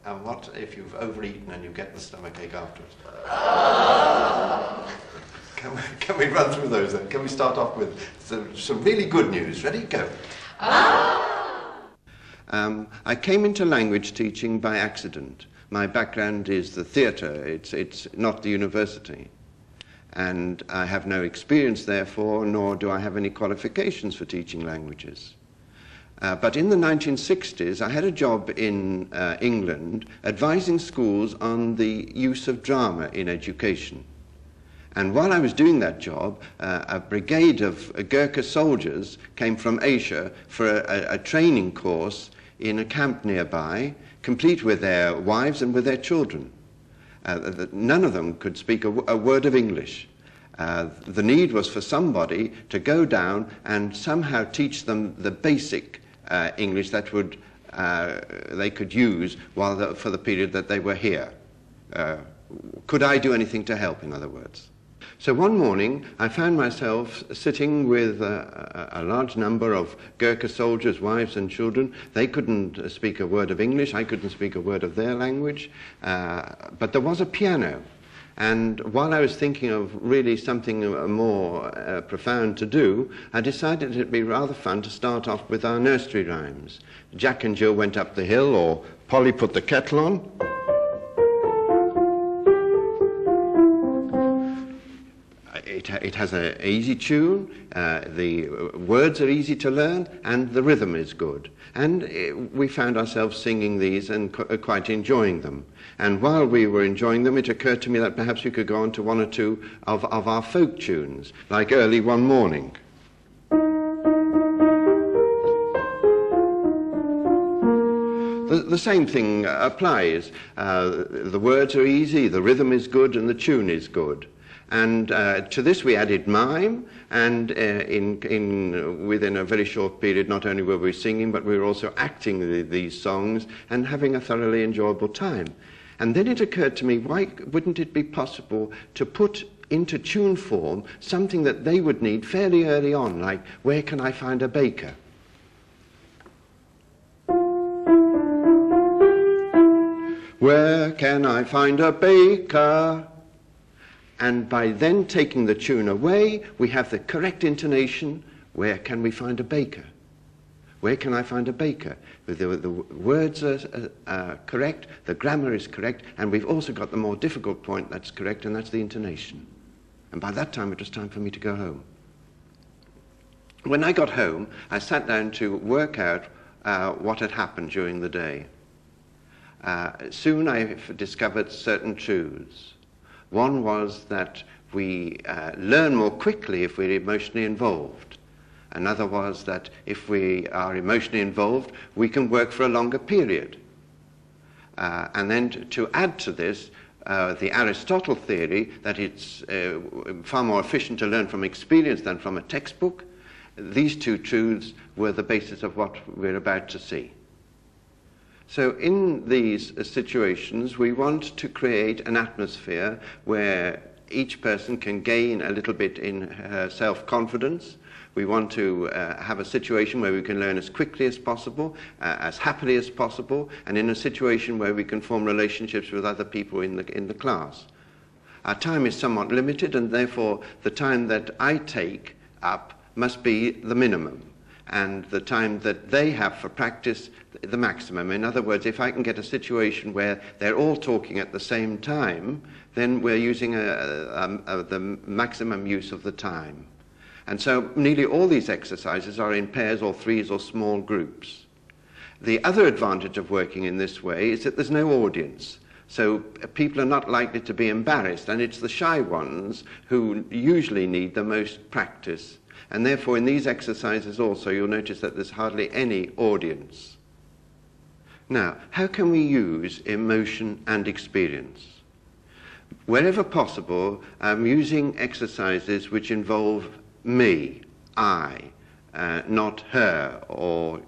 And what if you've overeaten and you get the stomachache afterwards? Can we run through those then? Can we start off with some really good news? Ready? Go. I came into language teaching by accident. My background is the theatre, it's not the university. And I have no experience, therefore, nor do I have any qualifications for teaching languages. But in the 1960s, I had a job in England advising schools on the use of drama in education. And while I was doing that job, a brigade of Gurkha soldiers came from Asia for a training course in a camp nearby, complete with their wives and with their children. None of them could speak a word of English. The need was for somebody to go down and somehow teach them the basic English that they could use for the period that they were here. Could I do anything to help, in other words? So one morning I found myself sitting with a large number of Gurkha soldiers, wives and children. They couldn't speak a word of English, I couldn't speak a word of their language, but there was a piano. And while I was thinking of really something more profound to do, I decided it'd be rather fun to start off with our nursery rhymes. Jack and Jill went up the hill, or Polly put the kettle on. It has an easy tune, the words are easy to learn, and the rhythm is good. And we found ourselves singing these and quite enjoying them. And while we were enjoying them, it occurred to me that perhaps we could go on to one or two of our folk tunes, like Early One Morning. The same thing applies. The words are easy, the rhythm is good, and the tune is good. And to this we added mime, and within a very short period, not only were we singing, but we were also acting these songs and having a thoroughly enjoyable time. And then it occurred to me, why wouldn't it be possible to put into tune form something that they would need fairly early on, like, where can I find a baker? Where can I find a baker? And by then taking the tune away, we have the correct intonation. Where can we find a baker? Where can I find a baker? The words are correct, the grammar is correct, and we've also got the more difficult point that's correct, and that's the intonation. And by that time, it was time for me to go home. When I got home, I sat down to work out what had happened during the day. Soon I discovered certain truths. One was that we learn more quickly if we're emotionally involved. Another was that if we are emotionally involved, we can work for a longer period. And then to add to this, the Aristotle theory that it's far more efficient to learn from experience than from a textbook, these two truths were the basis of what we're about to see. So in these situations, we want to create an atmosphere where each person can gain a little bit in her self-confidence. We want to have a situation where we can learn as quickly as possible, as happily as possible, and in a situation where we can form relationships with other people in the class. Our time is somewhat limited, and therefore the time that I take up must be the minimum, and the time that they have for practice the maximum. In other words, if I can get a situation where they're all talking at the same time, then we're using the maximum use of the time. And so nearly all these exercises are in pairs or threes or small groups. The other advantage of working in this way is that there's no audience. So people are not likely to be embarrassed, and it's the shy ones who usually need the most practice. And therefore in these exercises also you'll notice that there's hardly any audience. Now, how can we use emotion and experience? Wherever possible, I'm using exercises which involve me, I, not her or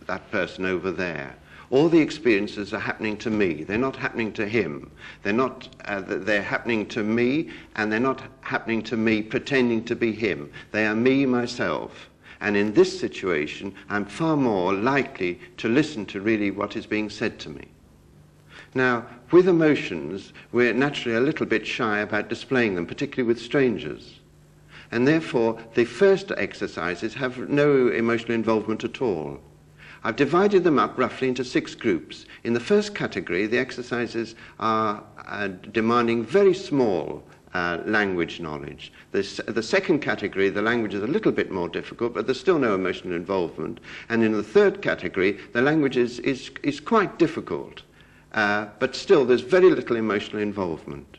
that person over there. All the experiences are happening to me. They're not happening to him. They're happening to me, and they're not happening to me pretending to be him. They are me, myself. And in this situation, I'm far more likely to listen to really what is being said to me. Now, with emotions, we're naturally a little bit shy about displaying them, particularly with strangers. And therefore, the first exercises have no emotional involvement at all. I've divided them up roughly into 6 groups. In the first category, the exercises are demanding very small language knowledge. The second category, the language is a little bit more difficult, but there's still no emotional involvement. And in the third category, the language is quite difficult, but still there's very little emotional involvement.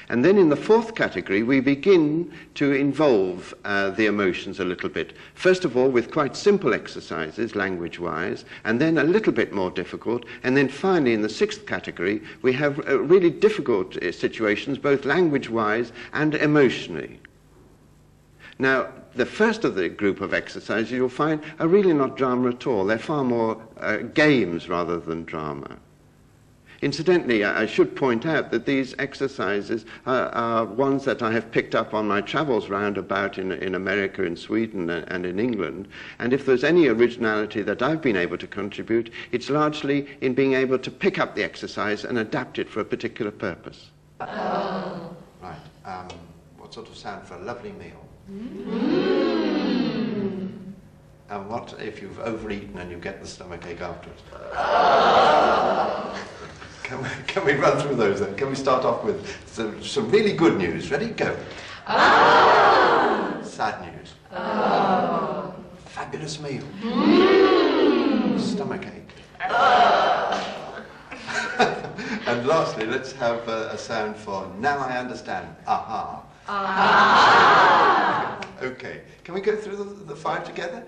And then in the fourth category, we begin to involve the emotions a little bit. First of all, with quite simple exercises, language-wise, and then a little bit more difficult. And then finally, in the sixth category, we have really difficult situations, both language-wise and emotionally. Now, the first of the group of exercises you'll find are really not drama at all. They're far more games rather than drama. Incidentally, I should point out that these exercises are ones that I have picked up on my travels round about in America, in Sweden, and in England. And if there's any originality that I've been able to contribute, it's largely in being able to pick up the exercise and adapt it for a particular purpose. Oh. Right. What sort of sound for a lovely meal? Mm. And what if you've overeaten and you get the stomachache afterwards? Oh. Can we run through those then? Can we start off with some really good news? Ready? Go. Oh. Sad news. Oh. Fabulous meal. Mm. Stomachache. Oh. And lastly, let's have a sound for now I understand. Aha. Ah. Okay. Can we go through the 5 together?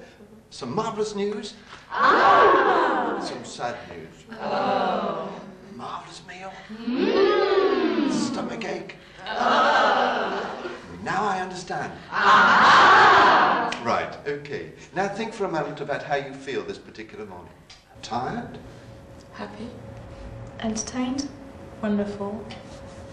Some marvellous news. Ah. Some sad news. Oh. Marvellous meal. Mm. Stomachache. Oh. Now I understand. Ah. Right, okay. Now think for a moment about how you feel this particular morning. Tired? Happy. Entertained. Wonderful.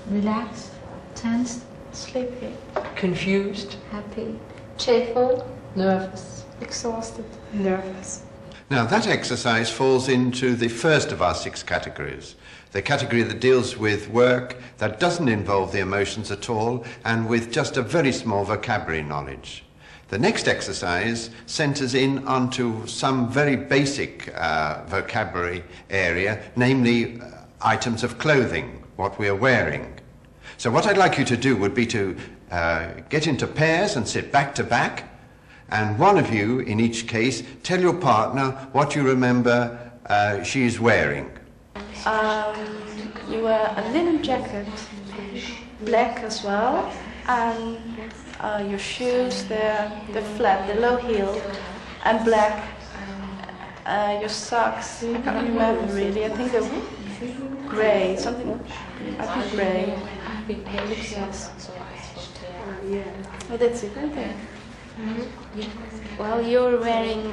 Relaxed. Tense. Sleepy. Confused. Happy. Cheerful. Nervous. Exhausted. Nervous. Now that exercise falls into the first of our 6 categories. The category that deals with work that doesn't involve the emotions at all and with just a very small vocabulary knowledge. The next exercise centres in onto some very basic vocabulary area, namely items of clothing, what we are wearing. So what I'd like you to do would be to get into pairs and sit back to back, and one of you, in each case, tell your partner what you remember she is wearing. You wear a linen jacket, black as well, and your shoes, they're flat, they're low heel, and black. Your socks, I can't remember really, I think they're grey, something, I think grey. Yes. Well, that's it, I think. Well, you're wearing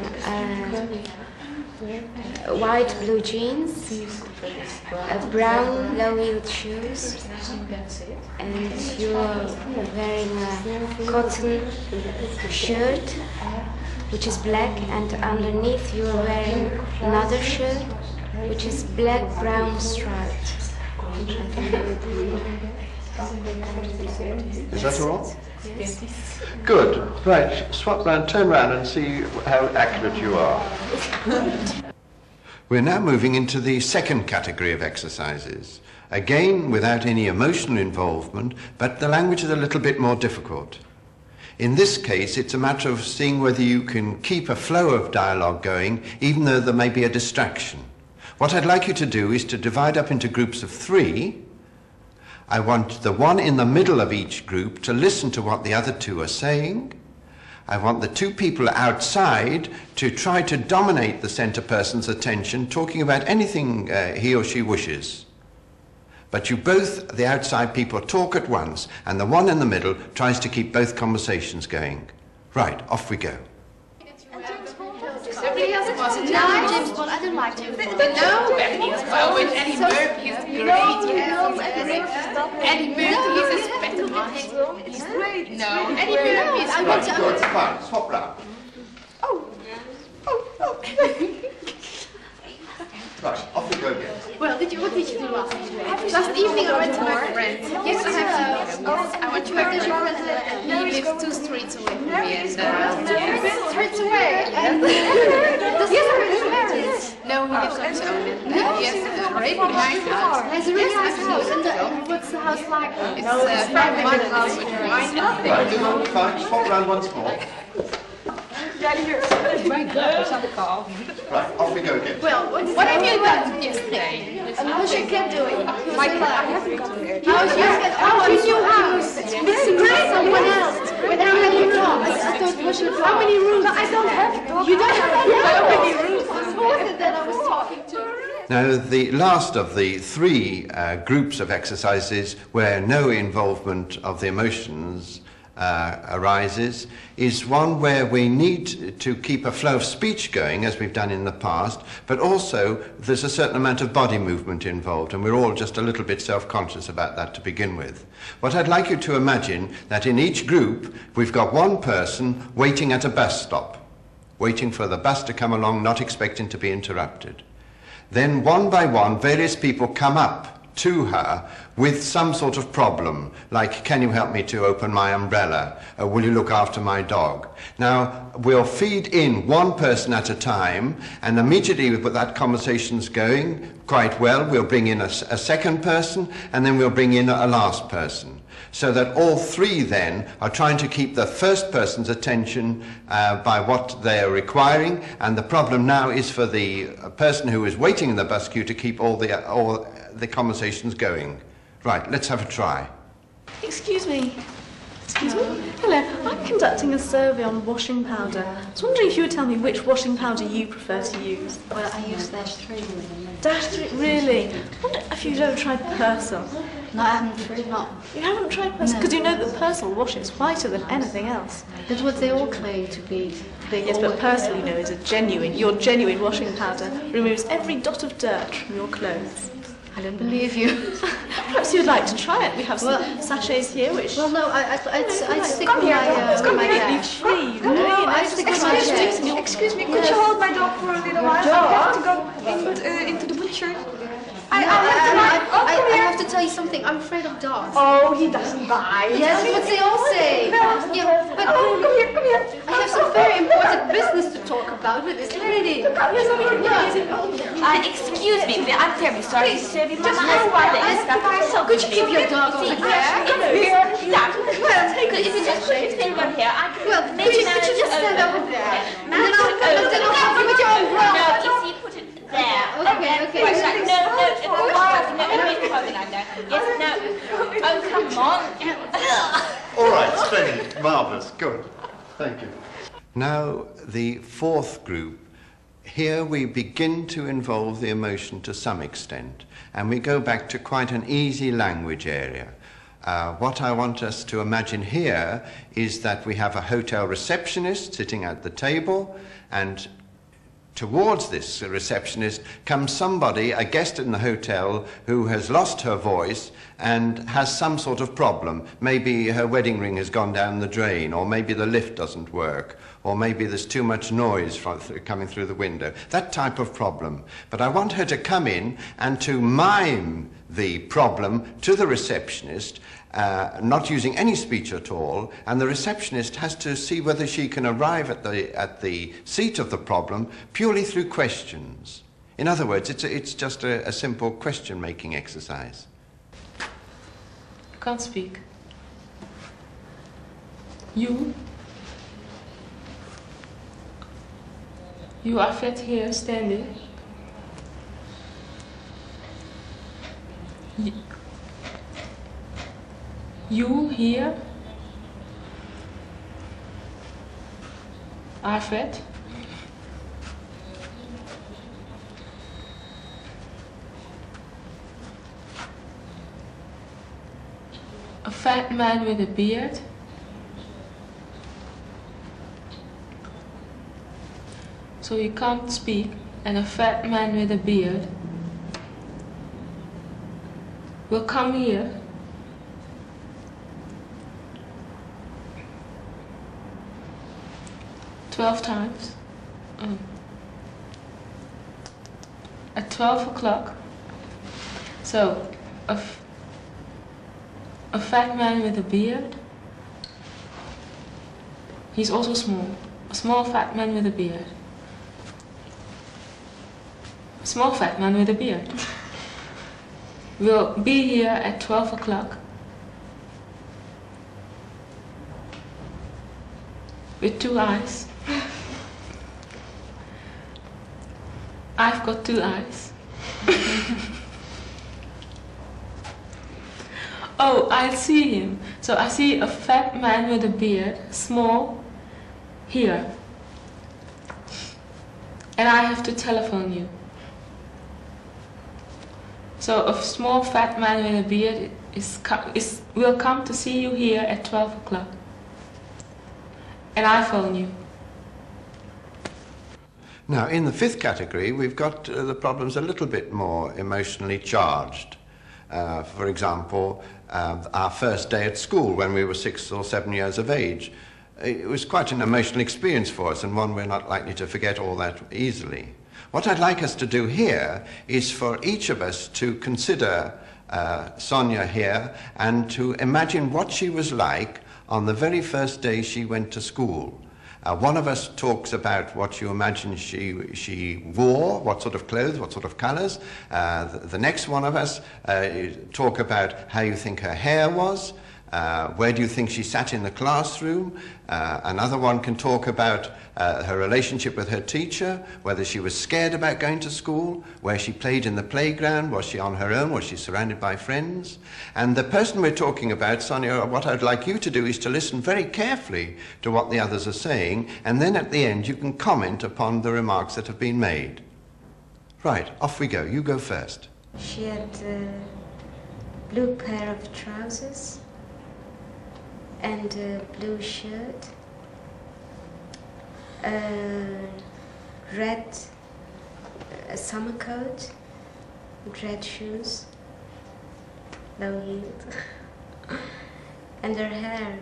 white blue jeans, brown low-heeled shoes, and you're wearing a cotton shirt, which is black, and underneath you're wearing another shirt, which is black, brown striped. Is that all? Yes. Good. Right, swap round, turn round and see how accurate you are. We're now moving into the second category of exercises. Again, without any emotional involvement, but the language is a little bit more difficult. In this case, it's a matter of seeing whether you can keep a flow of dialogue going, even though there may be a distraction. What I'd like you to do is to divide up into groups of 3. I want the one in the middle of each group to listen to what the other 2 are saying. I want the 2 people outside to try to dominate the centre person's attention, talking about anything he or she wishes. But you both, the outside people, talk at once, and the one in the middle tries to keep both conversations going. Right, off we go. Everybody else wants to no, James Bond, I don't like James Bond. But no, Eddie Murphy is great. Eddie Murphy is a special. It's great. No, Eddie Murphy is great. Good, fine, swap round. Oh. Right, off we go again. Well, what did you do last Last evening I went to my friend. Yes, I have to go. I went to my friend. He lives 2 streets away from me. And, 2 streets away? Yes, no, he lives on his own. He has a really nice house. He has a really nice house. And what's the house like? It's from one house with wine and Right, fine, swap round once more. Right, off we go again. Well, what have you done yesterday? How's your kid doing? My cat, I haven't got here. How's your new house? It's great. Someone else. How many dogs? I thought it was your dog. How many rooms? I don't have dogs. You don't have dogs? How many rooms? Who was it that I was talking to? Now, the last of the 3 groups of exercises where no involvement of the emotions arises is one where we need to keep a flow of speech going, as we've done in the past, but also there's a certain amount of body movement involved, and we're all just a little bit self-conscious about that to begin with. What I'd like you to imagine that in each group we've got one person waiting at a bus stop, waiting for the bus to come along, not expecting to be interrupted. Then one by one various people come up to her with some sort of problem, like, can you help me to open my umbrella? Will you look after my dog? Now, we'll feed in one person at a time, and immediately with that conversation's going quite well, we'll bring in a second person, and then we'll bring in a last person, so that all 3 then are trying to keep the first person's attention by what they are requiring, and the problem now is for the person who is waiting in the bus queue to keep all the conversations going. Right, let's have a try. Excuse me. Excuse me? Hello, I'm conducting a survey on washing powder. I was wondering if you would tell me which washing powder you prefer to use. Well, I use -3. -3, really? I wonder if you've ever tried Persil. No, I haven't really not. You haven't tried Persil? Because you know that Persil washes whiter than anything else. That's what they all claim to be. Yes, but Persil, you know, is your genuine washing powder. Removes every dot of dirt from your clothes. I don't believe you. Perhaps you'd like to try it. We have some sachets here, which... Well, no, I'd stick with my cash. Free, you know, I'd stick with my cash. Excuse me, could you hold my dog for a little while? I have to go into the butcher. I have to tell you something. I'm afraid of dogs. Oh, he doesn't bite. Yes, but they all say. Yeah, but come here. I have some very important business to talk about with this lady. Excuse me, I'm very sorry to serve you, Mama. I wanted this stuff. Could you keep your dog over there? If you just put it in one here, I can... Well, could you just stand over there? And then I'll help you with your umbrella. No, you see, put it there. Okay. No, yes, no. Oh, come on. All right, splendid, marvellous, good. Thank you. Now, the 4th group. Here we begin to involve the emotion to some extent, and we go back to quite an easy language area. What I want us to imagine here is that we have a hotel receptionist sitting at the table, and towards this receptionist comes somebody, a guest in the hotel, who has lost her voice and has some sort of problem. Maybe her wedding ring has gone down the drain, or maybe the lift doesn't work, or maybe there's too much noise coming through the window. That type of problem. But I want her to come in and to mime the problem to the receptionist, not using any speech at all, and the receptionist has to see whether she can arrive at the seat of the problem purely through questions. In other words, it's just a simple question-making exercise. Can't speak. You are fat here standing. You here are fat. A fat man with a beard. So he can't speak, and a fat man with a beard will come here "12 times at 12 o'clock. So a fat man with a beard. He's also small. A small fat man with a beard. A small fat man with a beard. Will be here at 12 o'clock. With 2 eyes. I've got 2 eyes. Oh, I see him. So I see a fat man with a beard, small, here. And I have to telephone you. So a small fat man with a beard will come to see you here at 12 o'clock. And I phone you. Now, in the 5th category, we've got the problems a little bit more emotionally charged. For example, our first day at school when we were 6 or 7 years of age. It was quite an emotional experience for us, and one we're not likely to forget all that easily. What I'd like us to do here is for each of us to consider Sonia here and to imagine what she was like on the very first day she went to school. One of us talks about what you imagine she wore, what sort of clothes, what sort of colours. The next one of us talk about how you think her hair was. Where do you think she sat in the classroom? Another one can talk about her relationship with her teacher, whether she was scared about going to school, where she played in the playground, was she on her own, was she surrounded by friends? And the person we're talking about, Sonia, what I'd like you to do is to listen very carefully to what the others are saying, and then at the end you can comment upon the remarks that have been made. Right, off we go. You go first. She had a blue pair of trousers and a blue shirt, a red summer coat, red shoes, low-heeled, and her hair,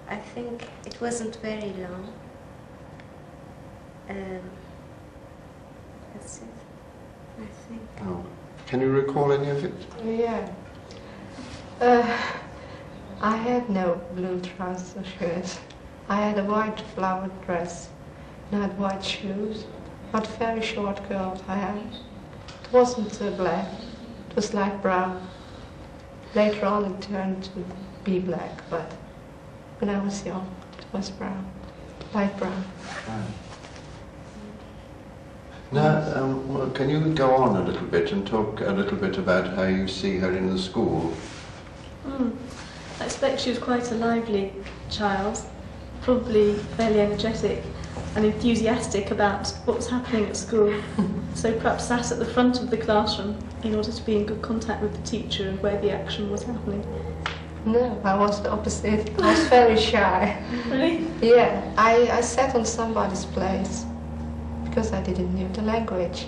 I think it wasn't very long. That's it, I think. Oh. Can you recall any of it? Yeah. I had no blue trouser shirt. I had a white flowered dress and I had white shoes, not very short curled hair. It wasn't black, it was light brown. Later on it turned to be black, but when I was young it was brown, light brown. Now, well, can you go on a little bit and talk a little bit about how you see her in the school? I expect she was quite a lively child, probably fairly energetic and enthusiastic about what was happening at school. So perhaps sat at the front of the classroom in order to be in good contact with the teacher and where the action was happening. No, I was the opposite. I was very shy. Really? Yeah, I sat on somebody's place because I didn't know the language.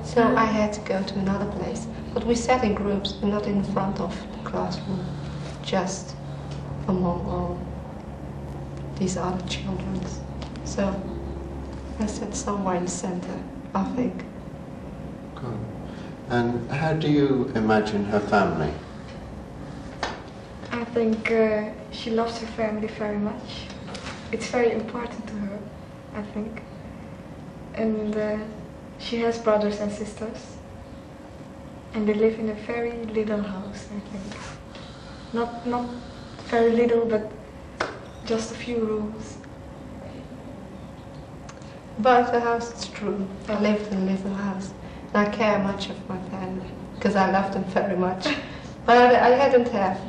So I had to go to another place. But we sat in groups, but not in front of the classroom, just among all these other children. So I sat somewhere in the center, I think. Good. And how do you imagine her family? I think she loves her family very much. It's very important to her, I think. And she has brothers and sisters. And they live in a very little house, I think. Not very little, but just a few rooms. About the house, it's true. I lived in a little house. And I care much of my family, because I love them very much. But I hadn't have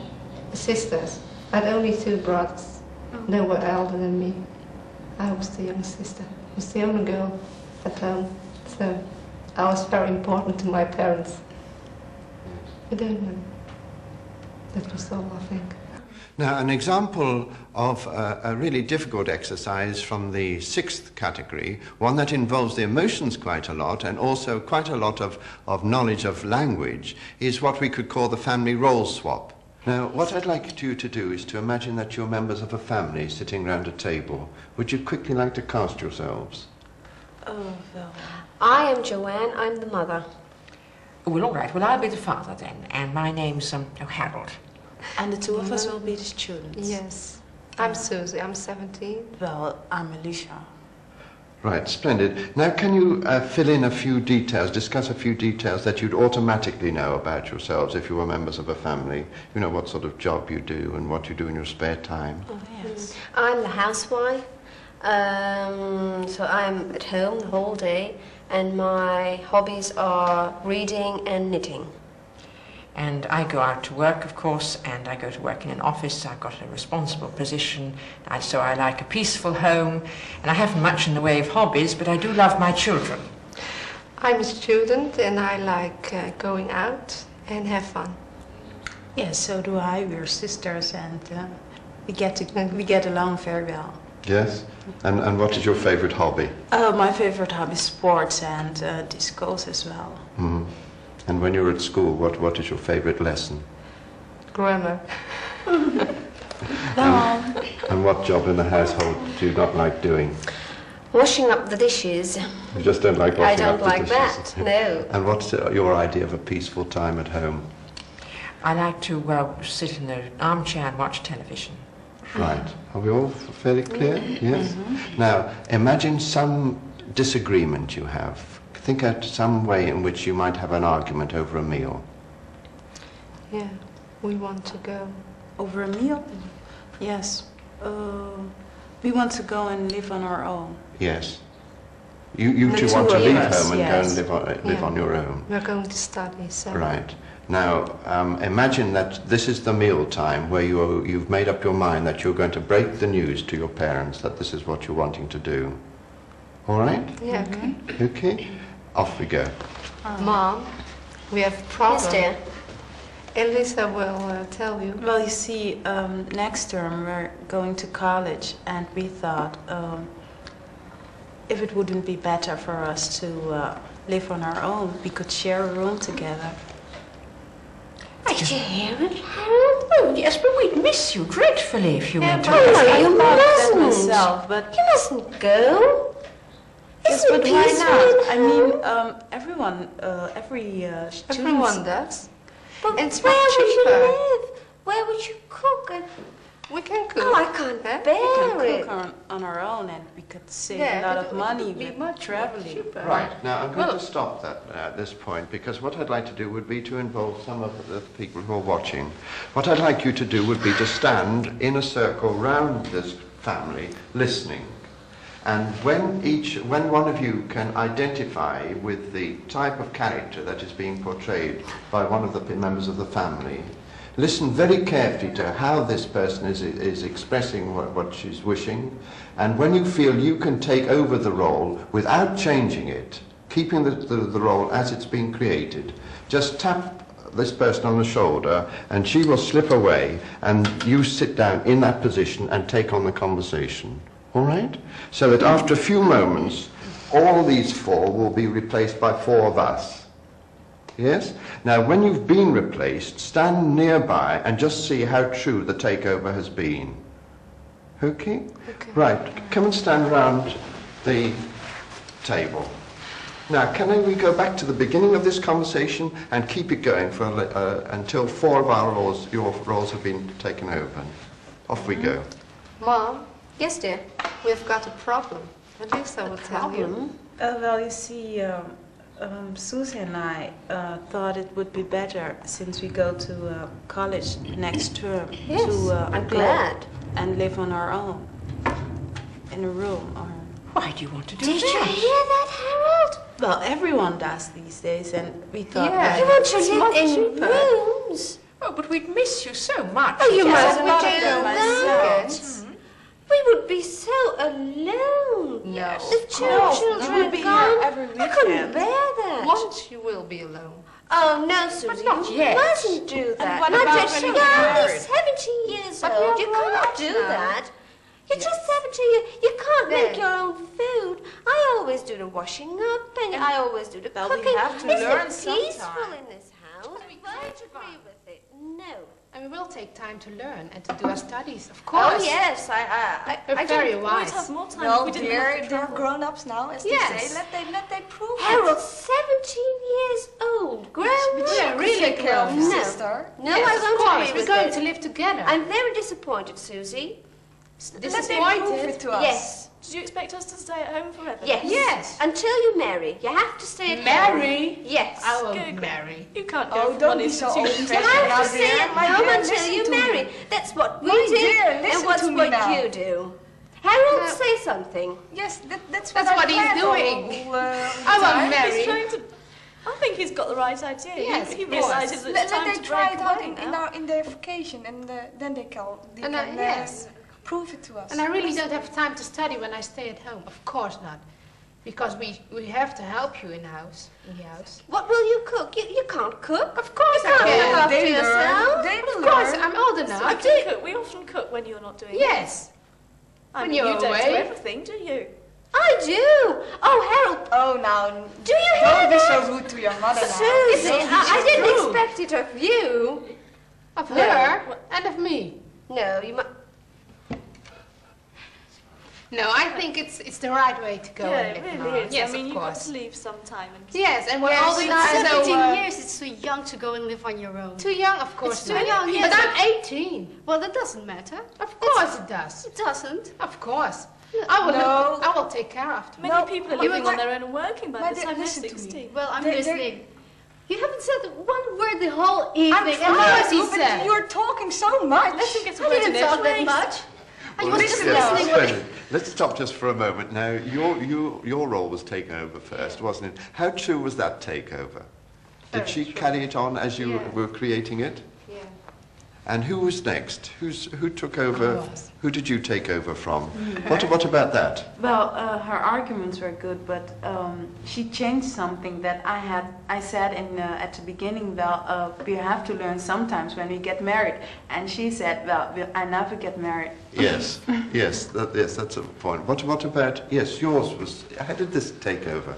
sisters. I had only 2 brothers. They were elder than me. I was the young sister. I was the only girl at home. So I was very important to my parents. I don't know. That was all, I think. Now, an example of a really difficult exercise from the 6th category, one that involves the emotions quite a lot and also quite a lot of knowledge of language, is what we could call the family role swap. Now, what I'd like you to do is to imagine that you're members of a family sitting round a table. Would you quickly like to cast yourselves? I am Joanne, I'm the mother. Well, all right. Well, I'll be the father then, and my name's Harold. And the two of us will be the students. Yes. I'm Susie, I'm 17. Well, I'm Alicia. Right, splendid. Now, can you fill in a few details, discuss a few details that you'd automatically know about yourselves if you were members of a family? You know, what sort of job you do and what you do in your spare time. Oh, yes. I'm the housewife, so I'm at home the whole day, and my hobbies are reading and knitting. And I go out to work, of course, and I go to work in an office. I've got a responsible position, so I like a peaceful home. And I haven't much in the way of hobbies, but I do love my children. I'm a student and I like going out and have fun. Yes, so do I. We're sisters, and we get along very well. Yes? And what is your favorite hobby? My favorite hobby is sports and discos as well. Mm. And when you're at school, what is your favorite lesson? Grammar. And what job in the household do you not like doing? Washing up the dishes. You just don't like washing up the dishes? I don't like that, no. And what's your idea of a peaceful time at home? I like to sit in the armchair and watch television. Right. Are we all fairly clear? Yes? Mm-hmm. Now, imagine some disagreement you have. Think out some way in which you might have an argument over a meal. Yeah, we want to go. Over a meal? Yes. We want to go and live on our own. Yes. You two want to leave home and go and live on your own. We're going to study, so. Right. Now, imagine that this is the meal time where you've made up your mind that you're going to break the news to your parents that this is what you're wanting to do. All right? Yeah, okay. Okay. Off we go. Mom, we have a problem. Yes, dear. Elisa will tell you. Well, you see, next term we're going to college, and we thought if it wouldn't be better for us to live on our own, we could share a room together. Did you hear it, Harold? Oh, yes, but we'd miss you dreadfully if you went away. No, you mustn't. Myself, but you mustn't go. Yes, but why not? I mean, everyone, student. Everyone does. But it's where much would you cheaper. live? Where would you cook? We can cook. Oh, I can't bear We it. can cook on our own, and we could save a lot of money with traveling. Right. Now, I'm going to stop that at this point, because what I'd like to do would be to involve some of the people who are watching. What I'd like you to do would be to stand in a circle round this family, listening. And when one of you can identify with the type of character that is being portrayed by one of the members of the family, listen very carefully to how this person is expressing what she's wishing, and when you feel you can take over the role without changing it, keeping the role as it's been created, just tap this person on the shoulder and she will slip away and you sit down in that position and take on the conversation. All right? So that after a few moments, all these four will be replaced by four of us. Yes? Now, when you've been replaced, stand nearby and just see how true the takeover has been. Okay? Okay. Right. Come and stand around the table. Now, can we go back to the beginning of this conversation and keep it going for until four of your roles have been taken over? Off we go. Mom? Yes, dear. We've got a problem. Elisa will tell you. Well, you see, Susie and I thought it would be better, since we go to college next term, yes, to I'm glad. And live on our own in a room. Or why do you want to do Did that? you hear that, Harold? Well, everyone does these days, and we thought you want to live in rooms. Oh, but we'd miss you so much. Oh, you Yes, must not do that. We would be so alone. No. The children would be gone. here every weekend. I couldn't bear that. Once you will be alone. Oh, no, Susie, not you yet. mustn't do that. what Not about just when you're you get only married? 17 years But old. we You are grown can't ups do now. that. You're Yes. just 17. You can't make Then. your own food. I always do the washing up, and I always do the Well, we cooking. have to Isn't learn it peaceful sometime. in this house? we Won't can't agree with it. No. And we will take time to learn and to do our studies, of course. Oh, yes. I very don't wise. have more time. Well, we didn't dear, have to they're travel. grown-ups now, as Yes. they say. Let they prove it. Harold, 17 years old. Grown take care of your No. sister. No, Yes, I of won't course. agree We're with going it. to live together. I'm very disappointed, Susie. Let them prove it to us. Yes. Did you expect us to stay at home forever? Yes. Yes. Until you marry. You have to stay at home. Marry? Yes. I will Good. marry. You can't go Oh, from don't one be so institution You to old-fashioned have now, to stay dear. at My home dear, until listen you to marry. me. That's what we My did, dear, and listen what's to me what now. you do. Harold, say something. Yes, that's That's what he's planned doing. all, I won't time. marry. He's trying to. I think he's got the right idea. Yes, he of course. realises that Let it's time they to try break it out away in, now. in their vacation, and then they can Yes. prove it to us. And I really don't have time to study when I stay at home. Of course not. Because we have to help you in the house. What will you cook? You can't cook. Of course You I can't can. look after They yourself. learn. They Of learn. course, I'm old I enough. can cook. We often cook when you're not doing it. Yes. I When mean, you're you don't do away. everything, do you? I do. Oh, Harold, Oh, now, do you hear don't be that? so rude to your mother now. Susie, I didn't true. expect it of you. Of No. her and of me. No, you must. No, I think it's the right way to go Yeah, and it live really now. is. Yes, I mean, of you've got course. to leave sometime. And Yes, and we're Yes, old it's enough, so 17 years, it's too young to go and live on your own. too young, of course. It's too not. young, But yes. I'm 18. Well, that doesn't matter. Of course it does. It doesn't. Of course. No. I will take care of them. many people are you living were- on their own and working by My the dear, time they're listen to me. 16. Well, I'm They- listening. You haven't said one word the whole evening. I'm and trying now to, he but said. you're talking so much. Let him get a I word in didn't talk that edgeways. much. I Well, was let's- just yes, listening. What splendid. Let's stop just for a moment. Now, your role was taken over first, wasn't it? How true was that takeover? Did she carry it on as you were creating it? Yeah. And who was next? Who took over? I was. Who did you take over from? What about that? Well, her arguments were good, but she changed something that I said at the beginning. Well, we have to learn sometimes when we get married, and she said, "Well, I never get married." Yes, yes, that's a point. What about? Yes, yours was. How did this take over?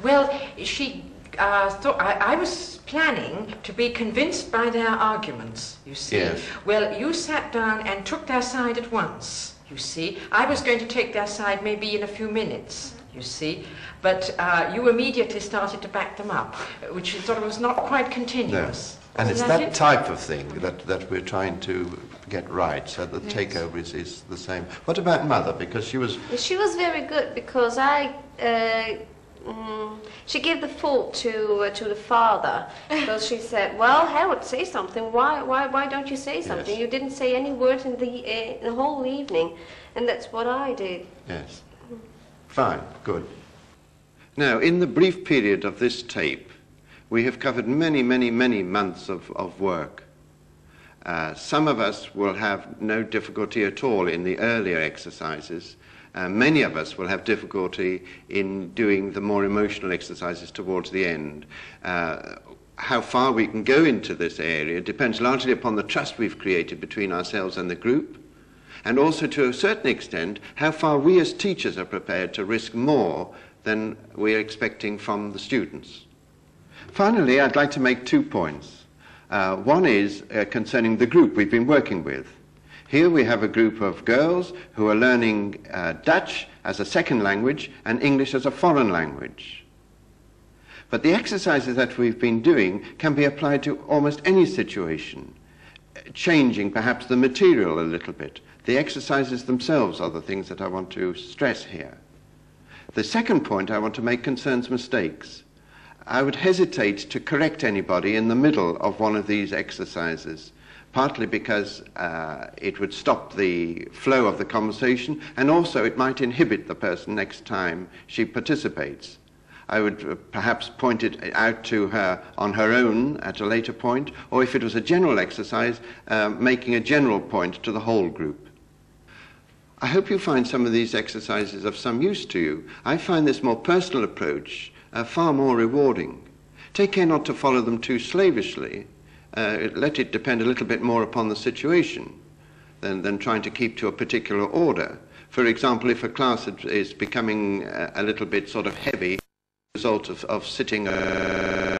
Well, she thought I was planning to be convinced by their arguments, you see. Yes. Well, you sat down and took their side at once, you see. I was going to take their side maybe in a few minutes, you see. But you immediately started to back them up, which sort of was not quite continuous. No. And Isn't it's that that it? type of thing that we're trying to get right, so the takeover is the same. What about Mother? Because she was... She was very good because she gave the fault to the father because she said, "Well, Harold, say something. Why don't you say something? Yes. You didn't say any words in the whole evening," and that's what I did. Yes. Fine, good. Now, in the brief period of this tape, we have covered many, many, many months of work. Some of us will have no difficulty at all in the earlier exercises. Many of us will have difficulty in doing the more emotional exercises towards the end. How far we can go into this area depends largely upon the trust we've created between ourselves and the group, and also to a certain extent how far we as teachers are prepared to risk more than we're expecting from the students. Finally, I'd like to make 2 points. One is concerning the group we've been working with. Here we have a group of girls who are learning Dutch as a second language and English as a foreign language. But the exercises that we've been doing can be applied to almost any situation, changing perhaps the material a little bit. The exercises themselves are the things that I want to stress here. The second point I want to make concerns mistakes. I would hesitate to correct anybody in the middle of one of these exercises, partly because it would stop the flow of the conversation, and also it might inhibit the person next time she participates. I would perhaps point it out to her on her own at a later point, or if it was a general exercise, making a general point to the whole group. I hope you find some of these exercises of some use to you. I find this more personal approach far more rewarding. Take care not to follow them too slavishly. Let it depend a little bit more upon the situation than trying to keep to a particular order. For example, if a class is becoming a little bit sort of heavy as a result of sitting